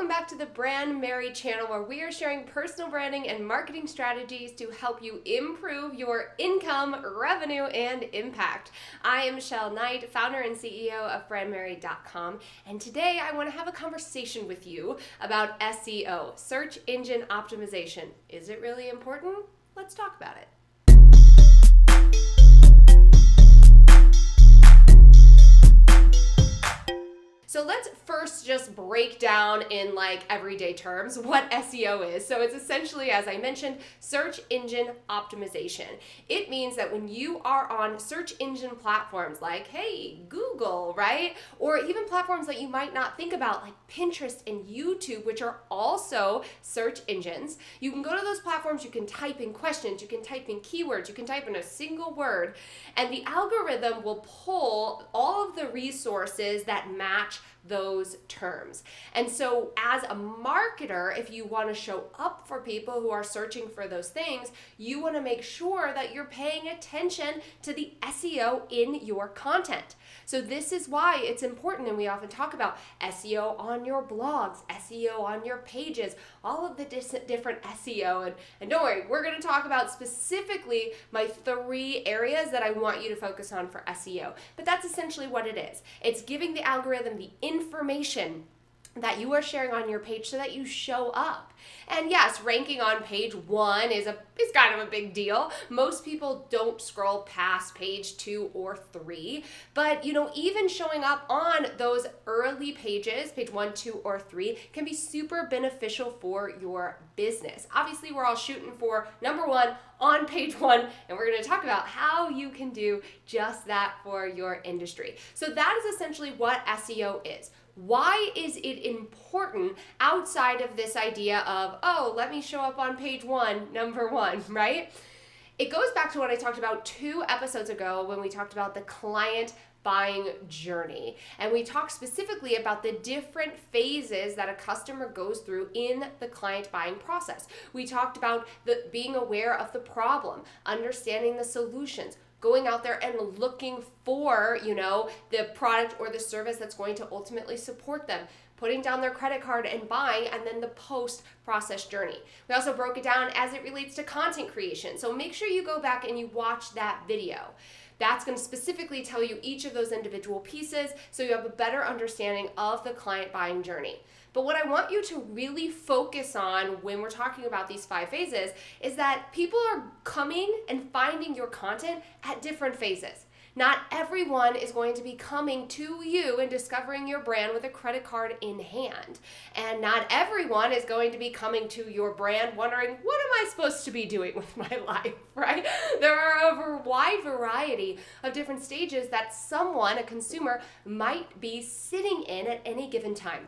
welcome back to the Brandmerry channel, where we are sharing personal branding and marketing strategies to help you improve your income, revenue, and impact. I am Michelle Knight, founder and CEO of Brandmerry.com, and today I want to have a conversation with you about SEO, search engine optimization. Is it really important? Let's talk about it. So let's first just break down in everyday terms what SEO is. So it's essentially, as I mentioned, search engine optimization. It means that when you are on search engine platforms like, Google, right? Or even platforms that you might not think about like Pinterest and YouTube, which are also search engines. You can go to those platforms, you can type in questions, you can type in keywords, you can type in a single word, and the algorithm will pull all of the resources that match those terms. And so as a marketer, if you want to show up for people who are searching for those things, you want to make sure that you're paying attention to the SEO in your content. So this is why it's important, and we often talk about SEO on your blogs, SEO on your pages, all of the different SEO. And don't worry, we're going to talk about specifically my 3 areas that I want you to focus on for SEO. But that's essentially what it is. It's giving the algorithm the information that you are sharing on your page so that you show up. And yes, ranking on page 1 is kind of a big deal. Most people don't scroll past page 2 or 3, but even showing up on those early pages, page 1, 2, or 3, can be super beneficial for your business. Obviously, we're all shooting for number 1 on page 1, and we're going to talk about how you can do just that for your industry. So that is essentially what SEO is. Why is it important outside of this idea of, let me show up on page 1, number 1, right? It goes back to what I talked about 2 episodes ago when we talked about the client buying journey. And we talked specifically about the different phases that a customer goes through in the client buying process. We talked about being aware of the problem, understanding the solutions, going out there and looking for, the product or the service that's going to ultimately support them, putting down their credit card and buying, and then the post-process journey. We also broke it down as it relates to content creation. So make sure you go back and you watch that video. That's going to specifically tell you each of those individual pieces so you have a better understanding of the client buying journey. But what I want you to really focus on when we're talking about these 5 phases is that people are coming and finding your content at different phases. Not everyone is going to be coming to you and discovering your brand with a credit card in hand. And not everyone is going to be coming to your brand wondering, what am I supposed to be doing with my life, right? There are a wide variety of different stages that someone, a consumer, might be sitting in at any given time.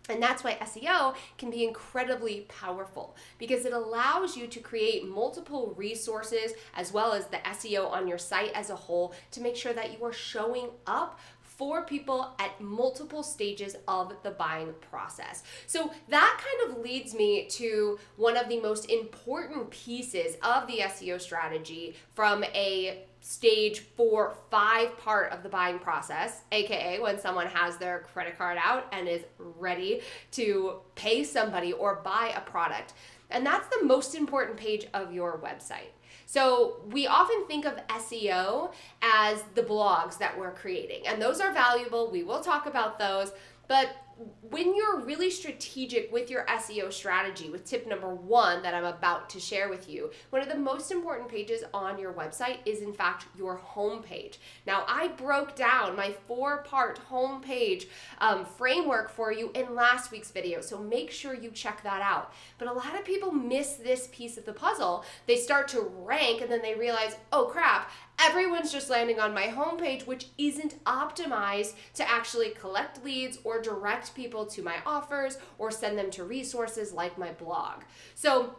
And that's why SEO can be incredibly powerful, because it allows you to create multiple resources as well as the SEO on your site as a whole to make sure that you are showing up for people at multiple stages of the buying process. So that kind of leads me to one of the most important pieces of the SEO strategy from a stage 4, 5 part of the buying process, aka when someone has their credit card out and is ready to pay somebody or buy a product. And that's the most important page of your website. So we often think of SEO as the blogs that we're creating, and those are valuable. We will talk about those, but when you're really strategic with your SEO strategy, with tip number 1 that I'm about to share with you, one of the most important pages on your website is in fact your homepage. Now, I broke down my 4-part homepage framework for you in last week's video, so make sure you check that out. But a lot of people miss this piece of the puzzle. They start to rank and then they realize, oh crap, everyone's just landing on my homepage, which isn't optimized to actually collect leads or direct people to my offers or send them to resources like my blog. So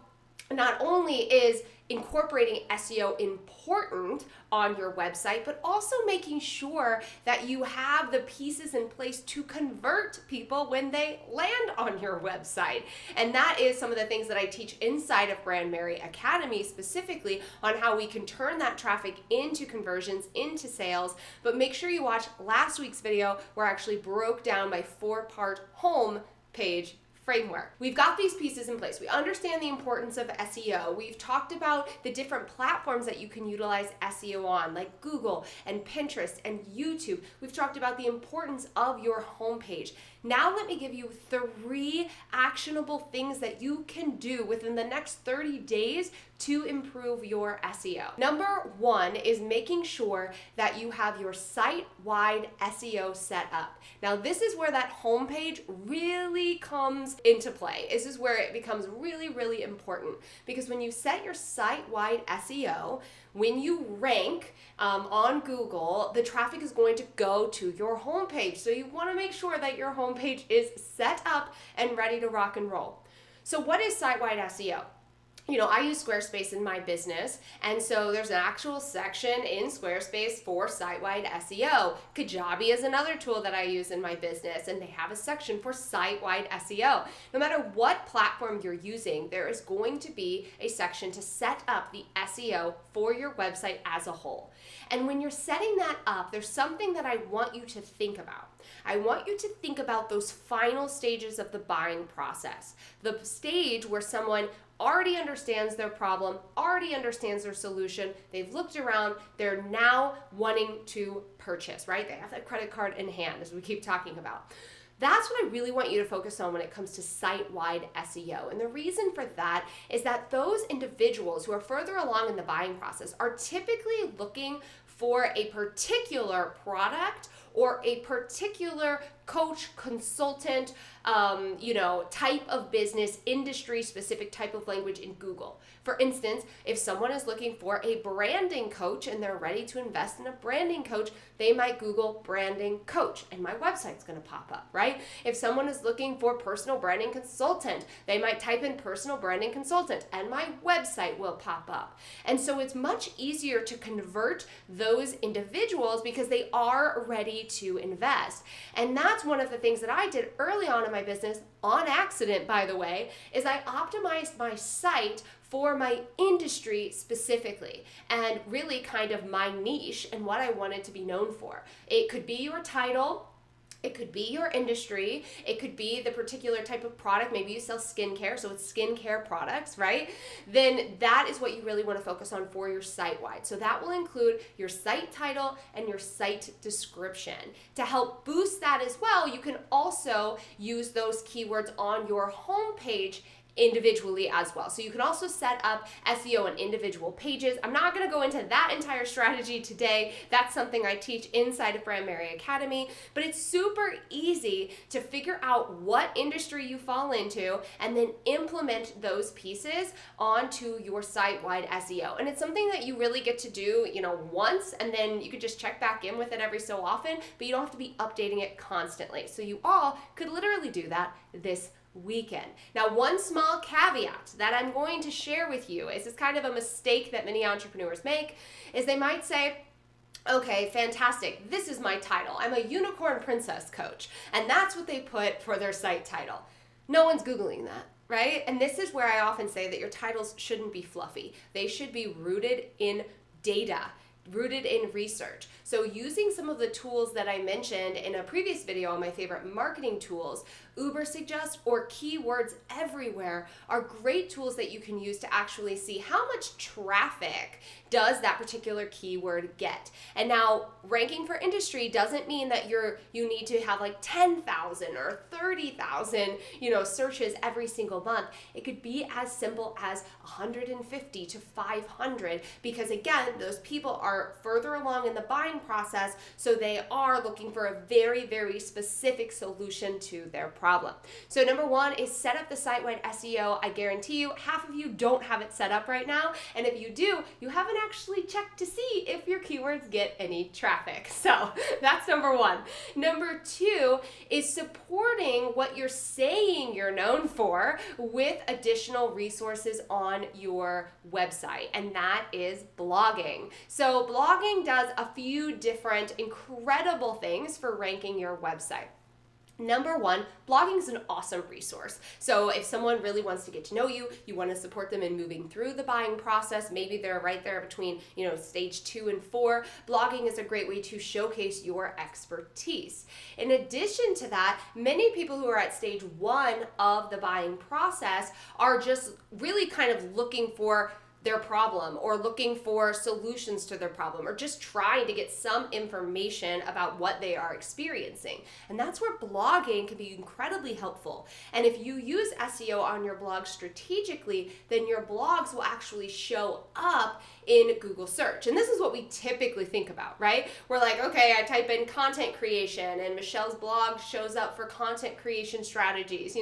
not only is incorporating SEO important on your website, but also making sure that you have the pieces in place to convert people when they land on your website. And that is some of the things that I teach inside of Brandmerry Academy, specifically on how we can turn that traffic into conversions, into sales. But make sure you watch last week's video where I actually broke down my 4-part home page framework. We've got these pieces in place. We understand the importance of SEO. We've talked about the different platforms that you can utilize SEO on, like Google and Pinterest and YouTube. We've talked about the importance of your homepage. Now let me give you 3 actionable things that you can do within the next 30 days to improve your SEO. Number 1 is making sure that you have your site-wide SEO set up. Now this is where that homepage really comes into play. This is where it becomes really, really important, because when you set your site-wide SEO, when you rank on Google, the traffic is going to go to your homepage. So you want to make sure that your homepage is set up and ready to rock and roll. So what is site-wide SEO? You know, I use Squarespace in my business, and so there's an actual section in Squarespace for site-wide SEO. Kajabi is another tool that I use in my business, and they have a section for site-wide SEO. No matter what platform you're using, there is going to be a section to set up the SEO for your website as a whole. And when you're setting that up, there's something that I want you to think about. I want you to think about those final stages of the buying process. The stage where someone already understands their problem, already understands their solution, they've looked around, they're now wanting to purchase, right? They have that credit card in hand, as we keep talking about. That's what I really want you to focus on when it comes to site-wide SEO. And the reason for that is that those individuals who are further along in the buying process are typically looking for a particular product or a particular coach, consultant, type of business, industry-specific type of language in Google. For instance, if someone is looking for a branding coach and they're ready to invest in a branding coach, they might Google branding coach and my website's going to pop up, right? If someone is looking for personal branding consultant, they might type in personal branding consultant and my website will pop up. And so it's much easier to convert those individuals because they are ready to invest. And that's one of the things that I did early on in my business, on accident, by the way, is I optimized my site for my industry specifically and really kind of my niche and what I wanted to be known for. It could be your title, it could be your industry, it could be the particular type of product. Maybe you sell skincare, so it's skincare products, right? Then that is what you really want to focus on for your site-wide. So that will include your site title and your site description. To help boost that as well, you can also use those keywords on your homepage individually as well. So you can also set up SEO on individual pages. I'm not going to go into that entire strategy today. That's something I teach inside of Brandmerry Academy, but it's super easy to figure out what industry you fall into and then implement those pieces onto your site-wide SEO. And it's something that you really get to do, once, and then you could just check back in with it every so often, but you don't have to be updating it constantly. So you all could literally do that this weekend. Now, one small caveat that I'm going to share with you is kind of a mistake that many entrepreneurs make, is they might say, okay, fantastic, this is my title. I'm a unicorn princess coach. And that's what they put for their site title. No one's Googling that, right? And this is where I often say that your titles shouldn't be fluffy. They should be rooted in data, rooted in research. So using some of the tools that I mentioned in a previous video on my favorite marketing tools, Ubersuggest or Keywords Everywhere are great tools that you can use to actually see how much traffic does that particular keyword get. And now, ranking for industry doesn't mean that you need to have like 10,000 or 30,000, searches every single month. It could be as simple as 150 to 500, because again, those people are further along in the buying process, so they are looking for a very, very specific solution to their problem. So number 1 is set up the site-wide SEO. I guarantee you, half of you don't have it set up right now, and if you do, you haven't actually checked to see if your keywords get any traffic. So that's number 1. Number 2 is supporting what you're saying you're known for with additional resources on your website, and that is blogging. So blogging does a few different incredible things for ranking your website. Number one, blogging is an awesome resource. So if someone really wants to get to know you, you want to support them in moving through the buying process, maybe they're right there between, stage 2 and 4, blogging is a great way to showcase your expertise. In addition to that, many people who are at stage 1 of the buying process are just really kind of looking for their problem or looking for solutions to their problem or just trying to get some information about what they are experiencing. And that's where blogging can be incredibly helpful. And if you use SEO on your blog strategically, then your blogs will actually show up in Google search. And this is what we typically think about, right? We're like, okay, I type in content creation and Michelle's blog shows up for content creation strategies,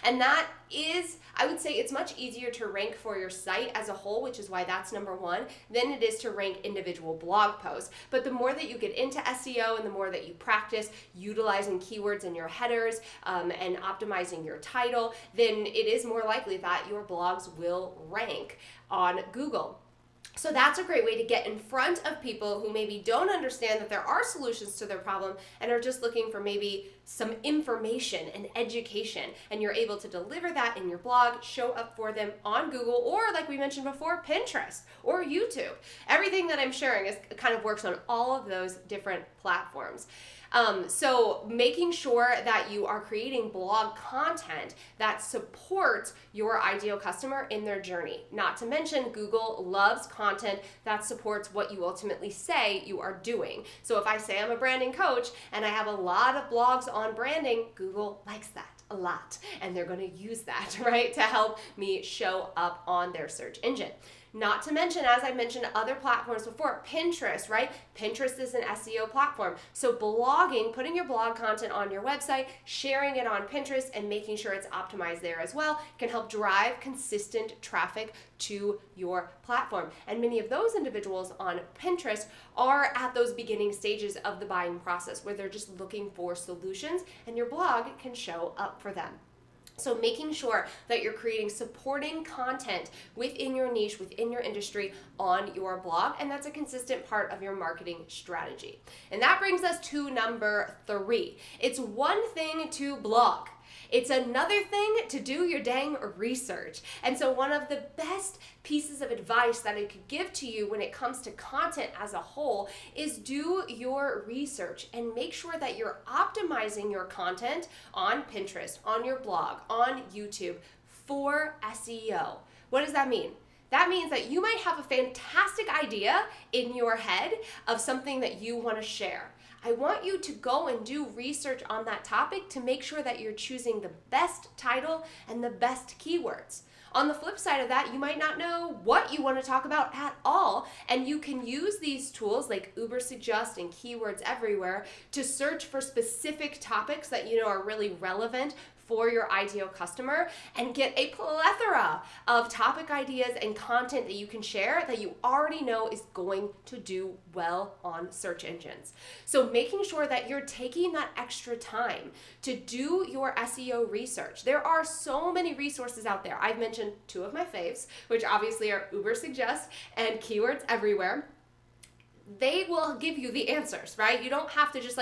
And that is, I would say it's much easier to rank for your site as a whole, which is why that's number 1, than it is to rank individual blog posts. But the more that you get into SEO and the more that you practice utilizing keywords in your headers and optimizing your title, then it is more likely that your blogs will rank on Google. So that's a great way to get in front of people who maybe don't understand that there are solutions to their problem and are just looking for maybe some information and education. And you're able to deliver that in your blog, show up for them on Google, or like we mentioned before, Pinterest or YouTube. Everything that I'm sharing kind of works on all of those different platforms. So making sure that you are creating blog content that supports your ideal customer in their journey. Not to mention, Google loves content that supports what you ultimately say you are doing. So if I say I'm a branding coach and I have a lot of blogs on branding, Google likes that a lot. And they're going to use that, right, to help me show up on their search engine. Not to mention, as I mentioned, other platforms before, Pinterest, right? Pinterest is an SEO platform. So blogging, putting your blog content on your website, sharing it on Pinterest, and making sure it's optimized there as well can help drive consistent traffic to your platform. And many of those individuals on Pinterest are at those beginning stages of the buying process where they're just looking for solutions, and your blog can show up for them. So making sure that you're creating supporting content within your niche, within your industry on your blog, and that's a consistent part of your marketing strategy. And that brings us to number 3. It's one thing to blog. It's another thing to do your dang research. And so one of the best pieces of advice that I could give to you when it comes to content as a whole is do your research and make sure that you're optimizing your content on Pinterest, on your blog, on YouTube for SEO. What does that mean? That means that you might have a fantastic idea in your head of something that you want to share. I want you to go and do research on that topic to make sure that you're choosing the best title and the best keywords. On the flip side of that, you might not know what you want to talk about at all, and you can use these tools like Ubersuggest and Keywords Everywhere to search for specific topics that you know are really relevant for your ideal customer and get a plethora of topic ideas and content that you can share that you already know is going to do well on search engines. So making sure that you're taking that extra time to do your SEO research. There are so many resources out there. I've mentioned 2 of my faves, which obviously are Ubersuggest and Keywords Everywhere. They will give you the answers, right? You don't have to just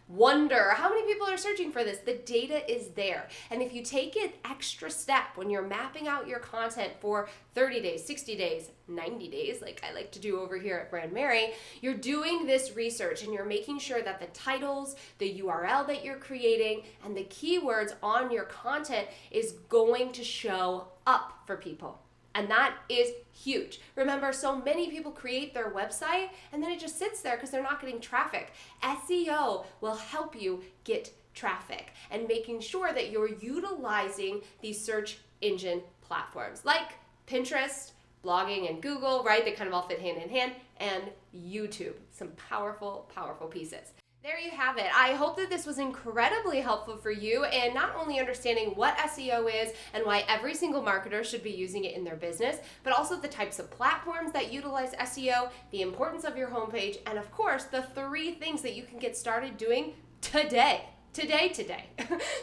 wonder how many people are searching for this. The data is there. And if you take an extra step when you're mapping out your content for 30 days, 60 days, 90 days, like I like to do over here at Brandmerry, you're doing this research and you're making sure that the titles, the URL that you're creating, and the keywords on your content is going to show up for people. And that is huge. Remember, so many people create their website and then it just sits there because they're not getting traffic. SEO will help you get traffic and making sure that you're utilizing these search engine platforms like Pinterest, blogging, and Google, right? They kind of all fit hand in hand, and YouTube. Some powerful, powerful pieces. There you have it. I hope that this was incredibly helpful for you in not only understanding what SEO is and why every single marketer should be using it in their business, but also the types of platforms that utilize SEO, the importance of your homepage, and of course, the 3 things that you can get started doing today. today.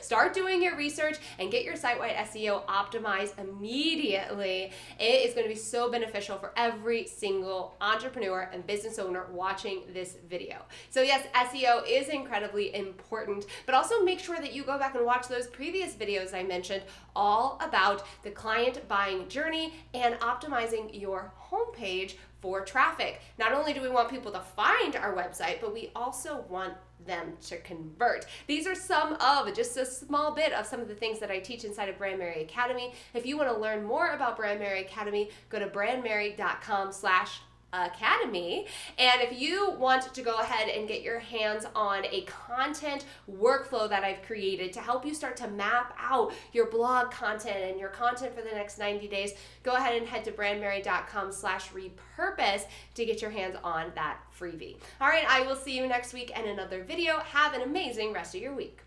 Start doing your research and get your site-wide SEO optimized immediately. It is going to be so beneficial for every single entrepreneur and business owner watching this video. So yes, SEO is incredibly important, but also make sure that you go back and watch those previous videos I mentioned all about the client buying journey and optimizing your homepage for traffic. Not only do we want people to find our website, but we also want them to convert. These are just a small bit of some of the things that I teach inside of Brandmerry Academy. If you want to learn more about Brandmerry Academy, go to brandmerry.com/academy. And if you want to go ahead and get your hands on a content workflow that I've created to help you start to map out your blog content and your content for the next 90 days, go ahead and head to brandmerry.com/repurpose to get your hands on that freebie. All right, I will see you next week in another video. Have an amazing rest of your week.